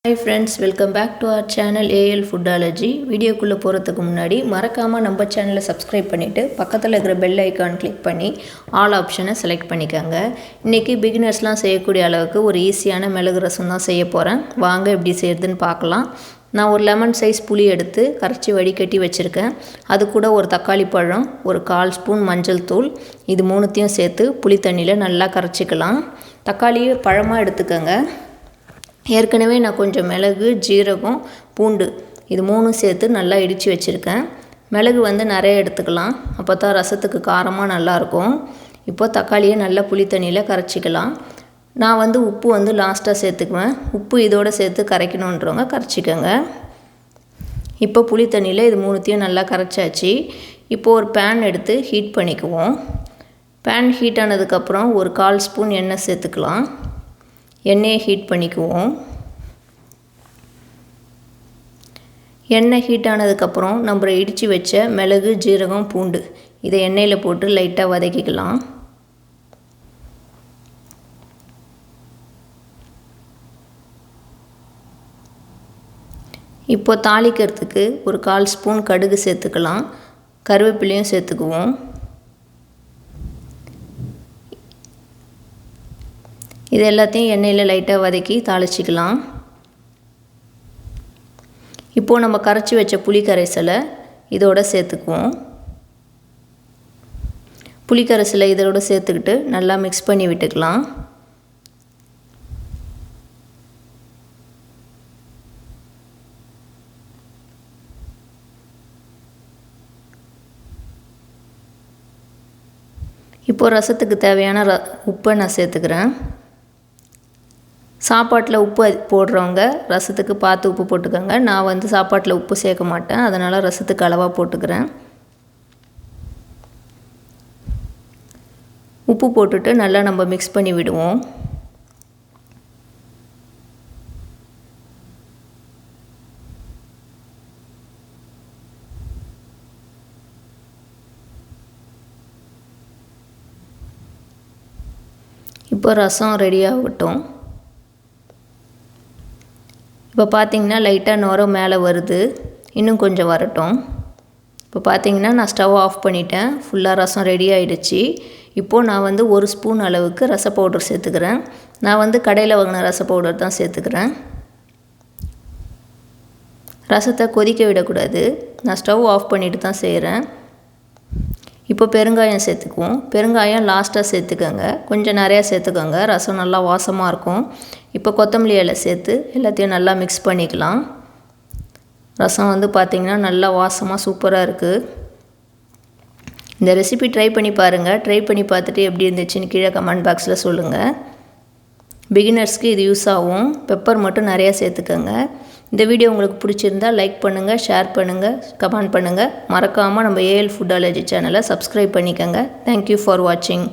Hi friends, welcome back to our channel AL Foodology. வீடியோக்குள்ள போறதுக்கு முன்னாடி மறக்காம நம்ம சேனலை சப்ஸ்கிரைப் பண்ணிட்டு பக்கத்துல இருக்கிற பெல் ஐகான் கிளிக் பண்ணி ஆல் ஆப்ஷனை செலக்ட் பண்ணிக்கங்க. இன்னைக்கு பிகினர்ஸ்லாம் செய்யக்கூடிய அளவுக்கு ஒரு ஈஸியான மிளகு ரசம் தான் செய்ய போறேன். வாங்க எப்படி செய்யறதுன்னு பார்க்கலாம். நான் ஒரு லெமன் சைஸ் புளி எடுத்து கரைச்சி வடிகட்டி வச்சிருக்கேன். அது கூட ஒரு தக்காளி பழம், ஒரு 1/4 ஸ்பூன் மஞ்சள் தூள், இது மூணுத்தையும் சேர்த்து புளி தண்ணியில நல்லா கரைச்சிக்கலாம். தக்காளியை பழமா எடுத்துக்கங்க. ஏற்கனவே நான் கொஞ்சம் மிளகு, ஜீரகம், பூண்டு இது மூணும் சேர்த்து நல்லா இடித்து வச்சுருக்கேன். மிளகு நிறைய எடுத்துக்கலாம், அப்போ தான் ரசத்துக்கு காரமாக நல்லாயிருக்கும். இப்போ தக்காளியை நல்லா புளி தண்ணியில் கரைச்சிக்கலாம். நான் உப்பு லாஸ்ட்டாக சேர்த்துக்குவேன். உப்பு இதோடு சேர்த்து கரைக்கணுன்றவங்க கரைச்சிக்கோங்க. இப்போ புளி தண்ணியில் இது மூணுத்தையும் நல்லா கரைச்சாச்சு. இப்போது ஒரு பேன் எடுத்து ஹீட் பண்ணிக்குவோம். பேன் ஹீட் ஆனதுக்கப்புறம் ஒரு 1/4 ஸ்பூன் எண்ணெய் சேர்த்துக்கலாம். எண்ணெயை ஹீட் பண்ணிக்குவோம். எண்ணெய் ஹீட் ஆனதுக்கப்புறம் நம்ம இடித்து வச்ச மிளகு, ஜீரகம், பூண்டு இதை எண்ணெயில் போட்டு லைட்டாக வதக்கிக்கலாம். இப்போ தாளிக்கிறதுக்கு ஒரு 1/4 ஸ்பூன் கடுகு சேர்த்துக்கலாம். கருவேப்பிலையும் சேர்த்துக்குவோம். இது எல்லாத்தையும் எண்ணெயில் லைட்டாக வதக்கி தாளிச்சிக்கலாம். இப்போது நம்ம கரைச்சி வச்ச புளி கரைசலை இதோட சேர்த்துக்குவோம். புளி கரைசலை இதோட சேர்த்துக்கிட்டு நல்லா மிக்ஸ் பண்ணி விட்டுக்கலாம். இப்போது ரசத்துக்கு தேவையான உப்பை நான் சேர்த்துக்கிறேன். சாப்பாட்டில் உப்பு போடுறவங்க ரசத்துக்கு பார்த்து உப்பு போட்டுக்கோங்க. நான் சாப்பாட்டில் உப்பு சேர்க்க மாட்டேன், அதனால் ரசத்துக்கு அளவாக போட்டுக்கிறேன். உப்பு போட்டுட்டு நல்லா நம்ம மிக்ஸ் பண்ணி விடுவோம். இப்போ ரசம் ரெடி ஆகட்டும். இப்போ பார்த்திங்கன்னா லைட்டாக நுரை மேலே வருது, இன்னும் கொஞ்சம் வரட்டும். இப்போ பார்த்திங்கன்னா நான் ஸ்டவ் ஆஃப் பண்ணிட்டேன். ஃபுல்லாக ரசம் ரெடி ஆகிடுச்சு. இப்போது நான் 1 ஸ்பூன் அளவுக்கு ரச பவுடர் சேர்த்துக்கிறேன். நான் கடையில் வாங்கின ரச பவுடர் தான் சேர்த்துக்கிறேன். ரசத்தை கொதிக்க விடக்கூடாது, நான் ஸ்டவ் ஆஃப் பண்ணிவிட்டு தான் செய்கிறேன். இப்போ பெருங்காயம் சேர்த்துக்குவோம். பெருங்காயம் லாஸ்ட்டாக சேர்த்துக்கோங்க, கொஞ்சம் நிறையா சேர்த்துக்கோங்க, ரசம் நல்லா வாசமாக இருக்கும். இப்போ கொத்தமல்லி இலை சேர்த்து எல்லாத்தையும் நல்லா மிக்ஸ் பண்ணிக்கலாம். ரசம் பார்த்திங்கன்னா நல்லா வாசமாக சூப்பராக இருக்குது. இந்த ரெசிபி ட்ரை பண்ணி பாருங்கள். ட்ரை பண்ணி பார்த்துட்டு எப்படி இருந்துச்சுன்னு கீழே கமெண்ட் பாக்ஸில் சொல்லுங்கள். பிகினர்ஸ்க்கு இது யூஸ் ஆகும். பெப்பர் மட்டும் நிறையா சேர்த்துக்கோங்க. இந்த வீடியோ உங்களுக்கு பிடிச்சிருந்தா லைக் பண்ணுங்கள், ஷேர் பண்ணுங்கள், கமெண்ட் பண்ணுங்கள். மறக்காமல் நம்ம AL Foodology சேனலை சப்ஸ்கிரைப் பண்ணிக்கோங்க. தேங்க்யூ ஃபார் வாட்சிங்.